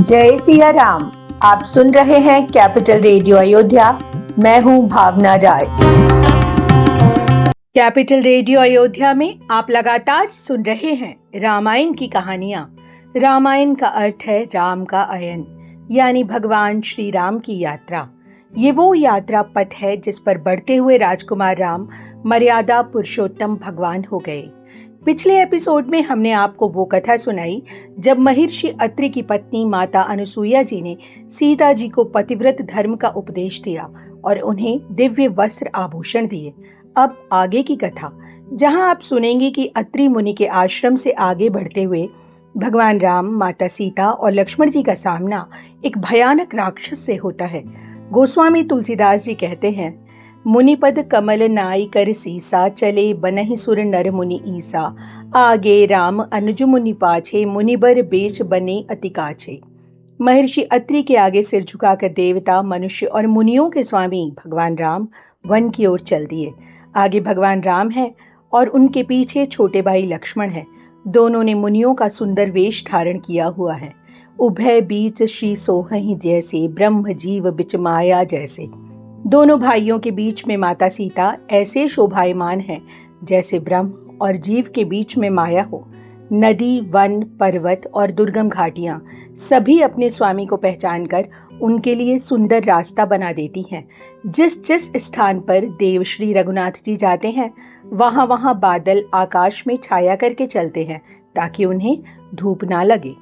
जय सिया राम। आप सुन रहे हैं कैपिटल रेडियो अयोध्या। मैं हूं भावना राय। कैपिटल रेडियो अयोध्या में आप लगातार सुन रहे हैं रामायण की कहानियां। रामायण का अर्थ है राम का अयन, यानी भगवान श्री राम की यात्रा। ये वो यात्रा पथ है जिस पर बढ़ते हुए राजकुमार राम मर्यादा पुरुषोत्तम भगवान हो गए। पिछले एपिसोड में हमने आपको वो कथा सुनाई जब महर्षि अत्रि की पत्नी माता अनुसुईया जी ने सीता जी को पतिव्रत धर्म का उपदेश दिया और उन्हें दिव्य वस्त्र आभूषण दिए। अब आगे की कथा, जहां आप सुनेंगे कि अत्रि मुनि के आश्रम से आगे बढ़ते हुए भगवान राम, माता सीता और लक्ष्मण जी का सामना एक भयानक राक्षस से होता है। गोस्वामी तुलसीदास जी कहते हैं, मुनिपद कमल नाई कर सीसा, चले बनहि सुर नर मुनि ईसा। आगे राम अनुज मुनि पाछे, मुनिबर बेश बने अति काछे। महर्षि अत्रि के आगे सिर झुकाकर देवता, मनुष्य और मुनियों के स्वामी भगवान राम वन की ओर चल दिए। आगे भगवान राम है और उनके पीछे छोटे भाई लक्ष्मण है। दोनों ने मुनियों का सुंदर वेश धारण किया हुआ है। उभय बीच श्री सोहहि जैसे, ब्रह्म जीव बिच माया जैसे। दोनों भाइयों के बीच में माता सीता ऐसे शोभायमान है जैसे ब्रह्म और जीव के बीच में माया हो। नदी, वन, पर्वत और दुर्गम घाटियां सभी अपने स्वामी को पहचानकर उनके लिए सुंदर रास्ता बना देती हैं। जिस जिस स्थान पर देव श्री रघुनाथ जी जाते हैं, वहां वहां बादल आकाश में छाया करके चलते हैं ताकि उन्हें धूप ना लगे।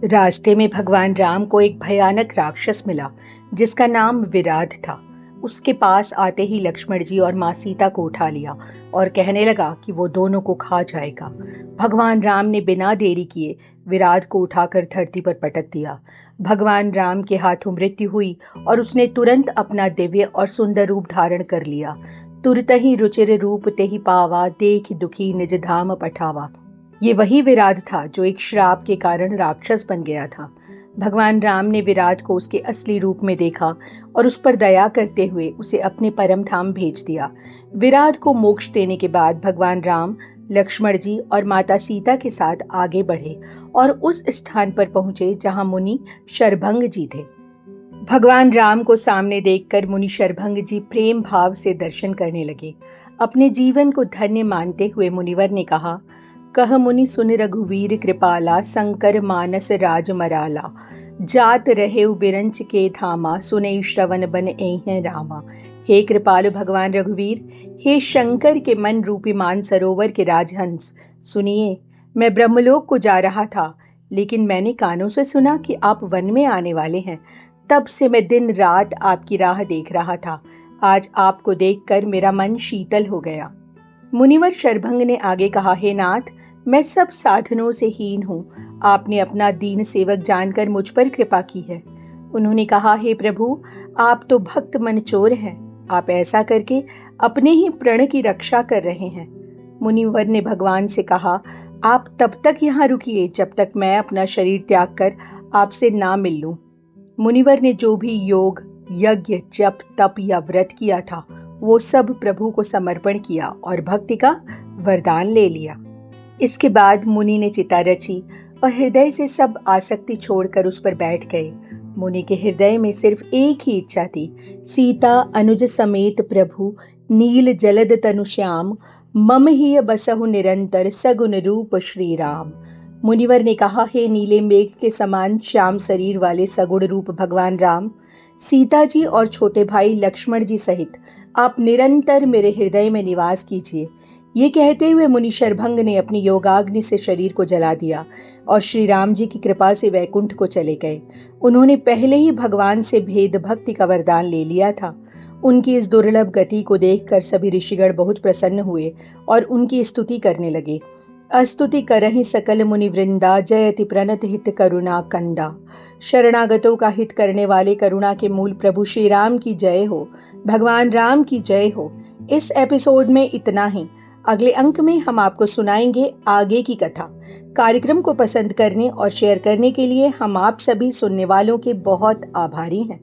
रास्ते में भगवान राम को एक भयानक राक्षस मिला जिसका नाम विराध था। उसके पास आते ही लक्ष्मण जी और माँ सीता को उठा लिया और कहने लगा कि वो दोनों को खा जाएगा। भगवान राम ने बिना देरी किए विराट को उठाकर धरती पर पटक दिया। भगवान राम के हाथों मृत्यु हुई और उसने तुरंत अपना दिव्य और सुंदर रूप धारण कर लिया। तुरत ही रुचिर रूप तेहि पावा, देख दुखी निज धाम पठावा। ये वही विराट था जो एक श्राप के कारण राक्षस बन गया था। भगवान राम ने विराट को उसके असली रूप में देखा और उस पर दया करते हुए उसे अपने परम धाम भेज दिया। विराट को मोक्ष देने के बाद भगवान राम, लक्ष्मण जी और माता सीता के साथ आगे बढ़े और उस स्थान पर पहुंचे जहां मुनि शरभंग जी थे। भगवान राम को सामने देखकर मुनि शरभंग जी प्रेम भाव से दर्शन करने लगे। अपने जीवन को धन्य मानते हुए मुनिवर ने कहा, कह मुनि सुन रघुवीर कृपाला, शंकर मानस राज मराला। जात रहे बिरंच के धामा, सुने श्रवण बन ऐ रामा। हे कृपालु भगवान रघुवीर, हे शंकर के मन रूपी मानसरोवर के राजहंस, सुनिए, मैं ब्रह्मलोक को जा रहा था, लेकिन मैंने कानों से सुना कि आप वन में आने वाले हैं। तब से मैं दिन रात आपकी राह देख रहा था। आज आपको देखकर मेरा मन शीतल हो गया। मुनिवर शरभंग ने आगे कहा, हे नाथ, मैं सब साधनों से हीन हूँ। आपने अपना दीन सेवक जानकर मुझ पर कृपा की है। उन्होंने कहा, हे प्रभु, आप तो भक्त मन चोर हैं। आप ऐसा करके अपने ही प्रण की रक्षा कर रहे हैं। मुनिवर ने भगवान से कहा, आप तब तक यहाँ रुकिए जब तक मैं अपना शरीर त्याग कर आपसे ना मिल लूं। मुनिवर ने जो भी योग, यज्ञ, जप, तप या व्रत किया था वो सब प्रभु को समर्पण किया और भक्ति का वरदान ले लिया। इसके बाद मुनि ने चिता रची और हृदय से सब आसक्ति छोड़कर उस पर बैठ गए। मुनि के हृदय में सिर्फ एक ही इच्छा थी, सीता अनुज समेत प्रभु, नील जलद तनु श्याम, मम ही बसहु निरंतर, सगुन रूप श्री राम। मुनिवर ने कहा, हे नीले मेघ के समान श्याम शरीर वाले सगुण रूप भगवान राम, सीता जी और छोटे भाई लक्ष्मण जी सहित आप निरंतर मेरे हृदय में निवास कीजिए। ये कहते हुए मुनि शरभंग ने अपनी योगाग्नि से शरीर को जला दिया और श्री राम जी की कृपा से वैकुंठ को चले गए। उन्होंने पहले ही भगवान से भेद भक्ति का वरदान ले लिया था। उनकी इस दुर्लभ गति को देखकर सभी ऋषिगण बहुत प्रसन्न हुए और उनकी स्तुति करने लगे। अस्तुति करहि सकल मुनि वृंदा, जयति प्रणत हित करुणा कंदा। शरणागतों का हित करने वाले करुणा के मूल प्रभु श्री राम की जय हो, भगवान राम की जय हो। इस एपिसोड में इतना ही। अगले अंक में हम आपको सुनाएंगे आगे की कथा। कार्यक्रम को पसंद करने और शेयर करने के लिए हम आप सभी सुनने वालों के बहुत आभारी हैं।